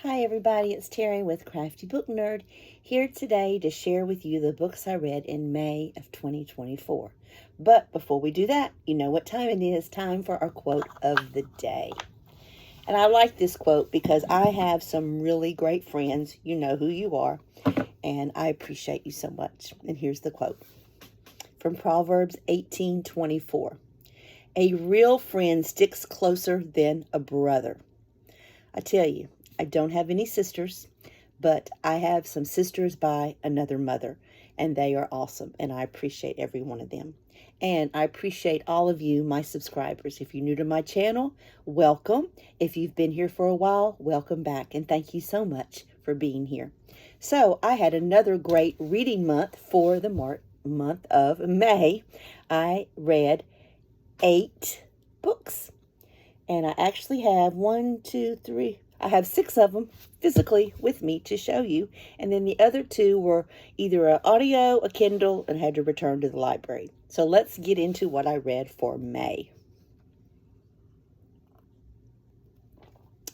Hi everybody, it's Terry with Crafty Book Nerd here today to share with you the books I read in May of 2024. But before we do that, you know what time it is. Time for our quote of the day. And I like this quote because I have some really great friends. You know who you are, and I appreciate you so much. And here's the quote from Proverbs 18:24. A real friend sticks closer than a brother. I tell you, I don't have any sisters, but I have some sisters by another mother, and they are awesome, and I appreciate every one of them. And I appreciate all of you, my subscribers. If you're new to my channel, welcome. If you've been here for a while, welcome back, and thank you so much for being here. So I had another great reading month for the month of May. I read 8 books. And I actually have I have 6 of them physically with me to show you. And then the other 2 were either an audio, a Kindle, and had to return to the library. So let's get into what I read for May.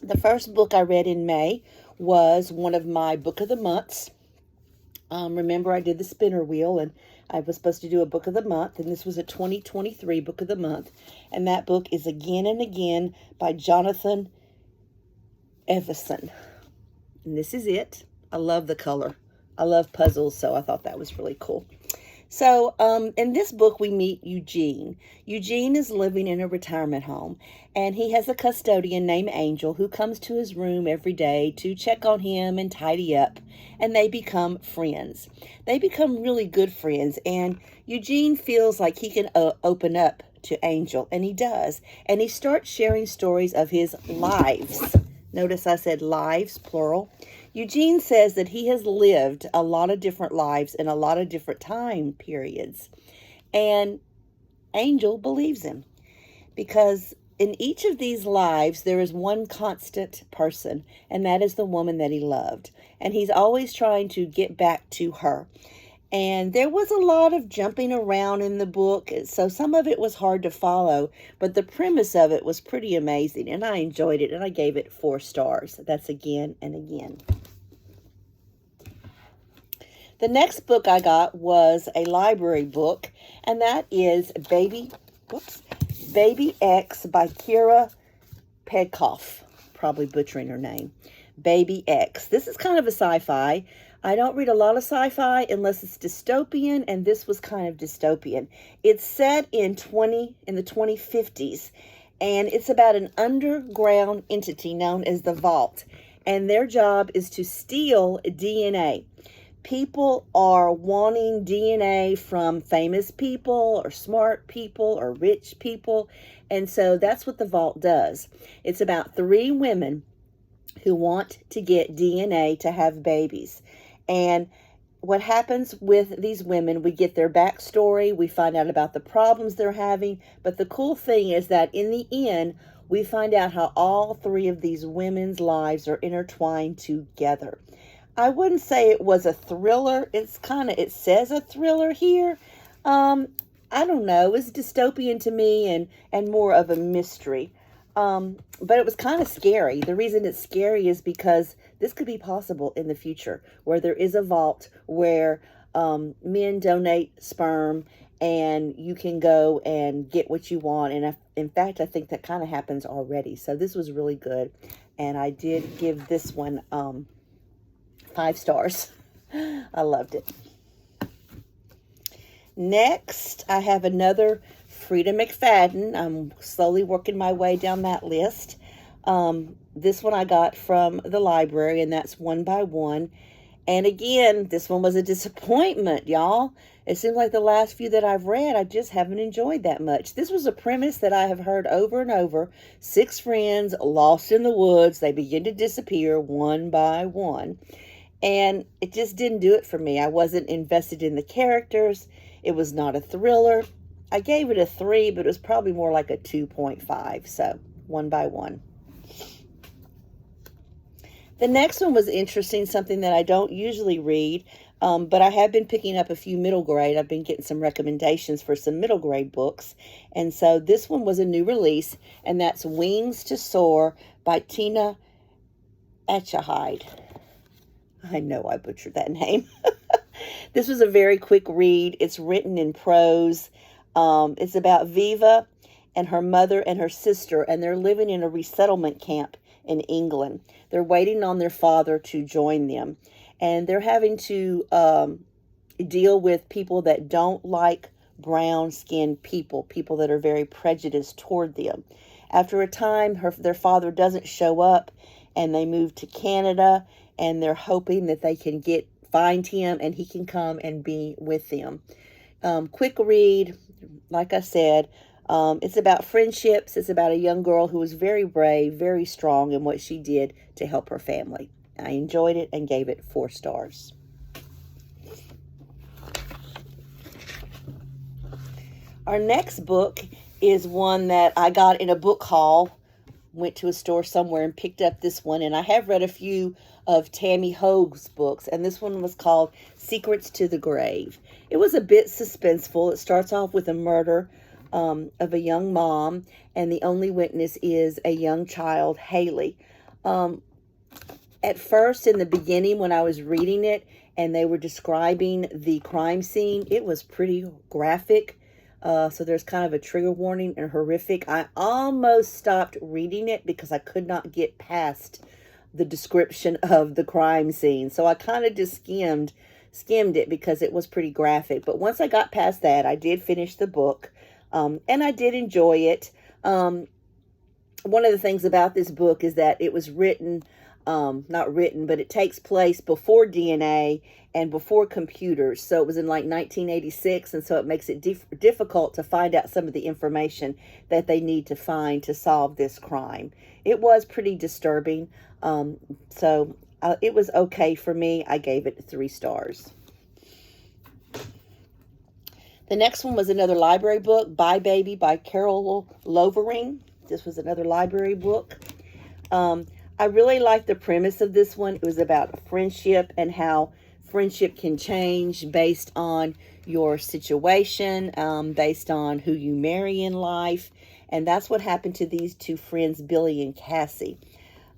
The first book I read in May was one of my book of the months. Remember, I did the spinner wheel, and I was supposed to do a book of the month, and this was a 2023 book of the month. And that book is Again and Again by Jonathan Evison. And this is it. I love the color. I love puzzles, so I thought that was really cool. So in this book, we meet Eugene. Eugene is living in a retirement home, and he has a custodian named Angel who comes to his room every day to check on him and tidy up, and they become friends. They become really good friends, and Eugene feels like he can open up to Angel, and he does. And he starts sharing stories of his lives. Notice I said lives, plural. Eugene says that he has lived a lot of different lives in a lot of different time periods. And Angel believes him because in each of these lives, there is one constant person, and that is the woman that he loved. And he's always trying to get back to her. And there was a lot of jumping around in the book, so some of it was hard to follow, but the premise of it was pretty amazing, and I enjoyed it, and I gave it 4 stars. That's Again and Again. The next book I got was a library book, and that is Baby X by Kira Pedkoff. Probably butchering her name. Baby X. This is kind of a sci-fi. I don't read a lot of sci-fi unless it's dystopian, and this was kind of dystopian. It's set in the 2050s, and it's about an underground entity known as the Vault, and their job is to steal DNA. People are wanting DNA from famous people or smart people or rich people, and so that's what the Vault does. It's about 3 women who want to get DNA to have babies. And what happens with these women, we get their backstory, we find out about the problems they're having, but the cool thing is that in the end, we find out how all 3 of these women's lives are intertwined together. I wouldn't say it was a thriller. It says a thriller here. I don't know. It's dystopian to me and more of a mystery. But it was kind of scary. The reason it's scary is because this could be possible in the future, where there is a vault where men donate sperm and you can go and get what you want. And in fact, I think that kind of happens already. So this was really good. And I did give this one 5 stars. I loved it. Next, I have another Frida McFadden. I'm slowly working my way down that list. This one I got from the library, and that's One by One. And again, this one was a disappointment, y'all. It seems like the last few that I've read, I just haven't enjoyed that much. This was a premise that I have heard over and over. 6 friends lost in the woods. They begin to disappear one by one. And it just didn't do it for me. I wasn't invested in the characters. It was not a thriller. I gave it a 3, but it was probably more like a 2.5. So, One by One. The next one was interesting, something that I don't usually read, but I have been picking up a few middle grade. I've been getting some recommendations for some middle grade books. And so this one was a new release, and that's Wings to Soar by Tina Atchahide. I know I butchered that name. This was a very quick read. It's written in prose. It's about Viva and her mother and her sister, and they're living in a resettlement camp in England. They're waiting on their father to join them, and they're having to deal with people that don't like brown-skinned people, people that are very prejudiced toward them. After a time, their father doesn't show up, and they move to Canada, and they're hoping that they can find him and he can come and be with them. Quick read, like I said. It's about friendships. It's about a young girl who was very brave, very strong in what she did to help her family. I enjoyed it and gave it 4 stars. Our next book is one that I got in a book haul. Went to a store somewhere and picked up this one. And I have read a few of Tammy Hoag's books. And this one was called Secrets to the Grave. It was a bit suspenseful. It starts off with a murder of a young mom. And the only witness is a young child, Haley. At first, in the beginning, when I was reading it and they were describing the crime scene, it was pretty graphic. So there's kind of a trigger warning and horrific. I almost stopped reading it because I could not get past the description of the crime scene. So I kind of just skimmed it because it was pretty graphic. But once I got past that, I did finish the book, and I did enjoy it. One of the things about this book is that it was written, not written, but it takes place before DNA and before computers. So it was in like 1986, and so it makes it difficult to find out some of the information that they need to find to solve this crime. It was pretty disturbing, so it was okay for me. I gave it 3 stars. The next one was another library book, Bye Baby by Carol Lovering. This was another library book. I really liked the premise of this one. It was about friendship and how friendship can change based on your situation, based on who you marry in life. And that's what happened to these 2 friends, Billy and Cassie.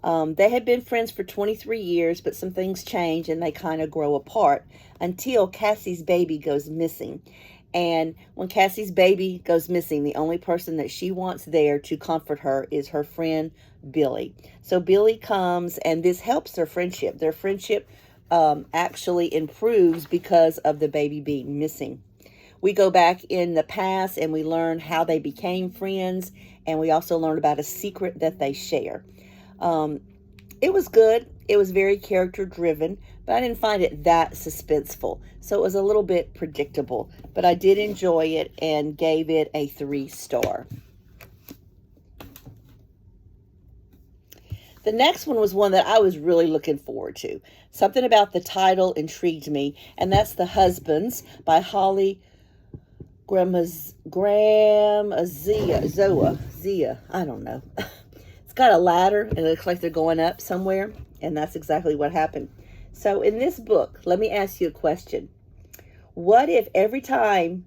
They had been friends for 23 years, but some things change and they kind of grow apart until Cassie's baby goes missing. And when Cassie's baby goes missing, the only person that she wants there to comfort her is her friend, Billy. So Billy comes, and this helps their friendship. Their friendship actually improves because of the baby being missing. We go back in the past, and we learn how they became friends, and we also learn about a secret that they share. It was good. It was very character-driven, but I didn't find it that suspenseful. So it was a little bit predictable, but I did enjoy it and gave it a 3 star. The next one was one that I was really looking forward to. Something about the title intrigued me, and that's The Husbands by Holly Zia. I don't know. It's got a ladder, and it looks like they're going up somewhere, and that's exactly what happened. So in this book, let me ask you a question. What if every time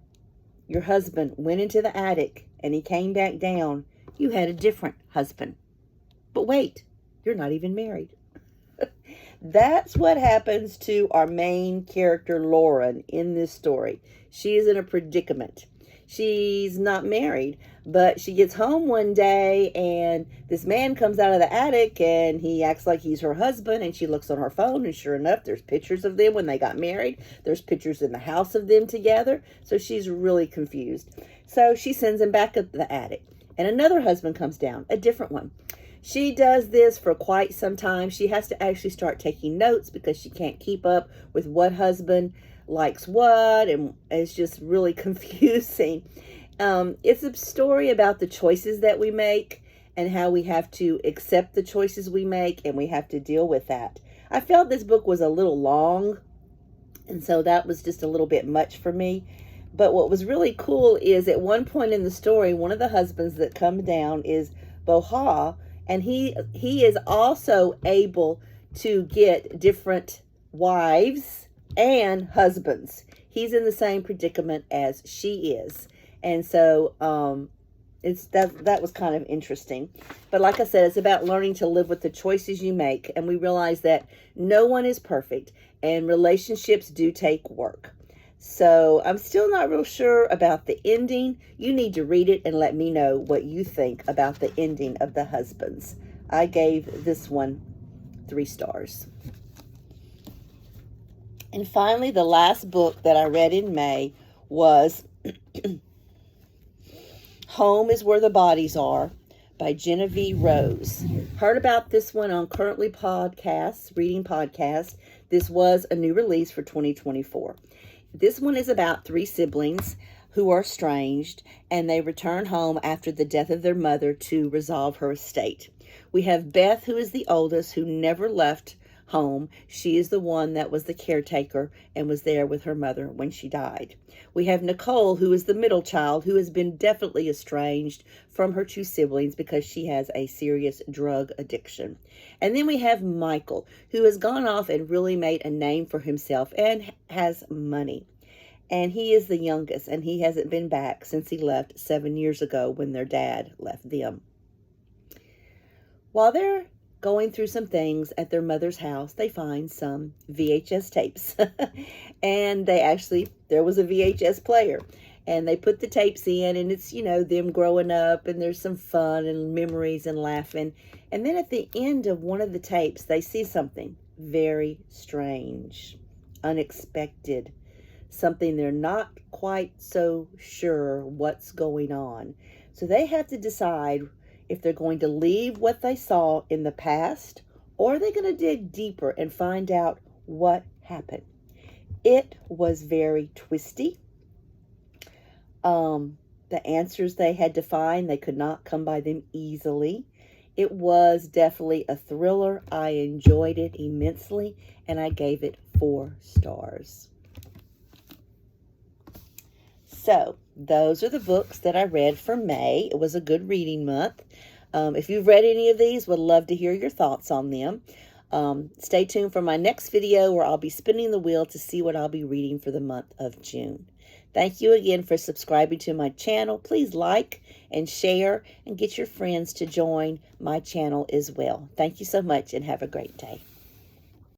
your husband went into the attic and he came back down, you had a different husband? But wait, you're not even married. That's what happens to our main character, Lauren, in this story. She is in a predicament. She's not married, but she gets home one day and this man comes out of the attic and he acts like he's her husband, and she looks on her phone and sure enough, there's pictures of them when they got married. There's pictures in the house of them together. So she's really confused. So she sends him back up the attic, and another husband comes down, a different one. She does this for quite some time. She has to actually start taking notes because she can't keep up with what husband likes what, and it's just really confusing. It's a story about the choices that we make and how we have to accept the choices we make, and we have to deal with that. I felt this book was a little long, and so that was just a little bit much for me. But what was really cool is at one point in the story, one of the husbands that come down is Boha, and he is also able to get different wives and husbands. He's in the same predicament as she is. And so that was kind of interesting. But like I said, it's about learning to live with the choices you make. And we realize that no one is perfect and relationships do take work. So I'm still not real sure about the ending. You need to read it and let me know what you think about the ending of The Husbands. I gave this one 3 stars. And finally, the last book that I read in May was Home is Where the Bodies Are by Genevieve Rose. Heard about this one on Currently Podcasts, Reading Podcast. This was a new release for 2024. This one is about 3 siblings who are estranged, and they return home after the death of their mother to resolve her estate. We have Beth, who is the oldest, who never left home. She is the one that was the caretaker and was there with her mother when she died. We have Nicole, who is the middle child, who has been definitely estranged from her 2 siblings because she has a serious drug addiction. And then we have Michael, who has gone off and really made a name for himself and has money. And he is the youngest, and he hasn't been back since he left 7 years ago when their dad left them. While they're going through some things at their mother's house, they find some VHS tapes. And there was a VHS player. And they put the tapes in, and it's, them growing up, and there's some fun and memories and laughing. And then at the end of one of the tapes, they see something very strange, unexpected, something they're not quite so sure what's going on. So they have to decide if they're going to leave what they saw in the past, or are they going to dig deeper and find out what happened. It was very twisty. The answers they had to find, they could not come by them easily. It was definitely a thriller. I enjoyed it immensely, and I gave it 4 stars. So, those are the books that I read for May. It was a good reading month. If you've read any of these, would love to hear your thoughts on them. Stay tuned for my next video where I'll be spinning the wheel to see what I'll be reading for the month of June. Thank you again for subscribing to my channel. Please like and share and get your friends to join my channel as well. Thank you so much and have a great day.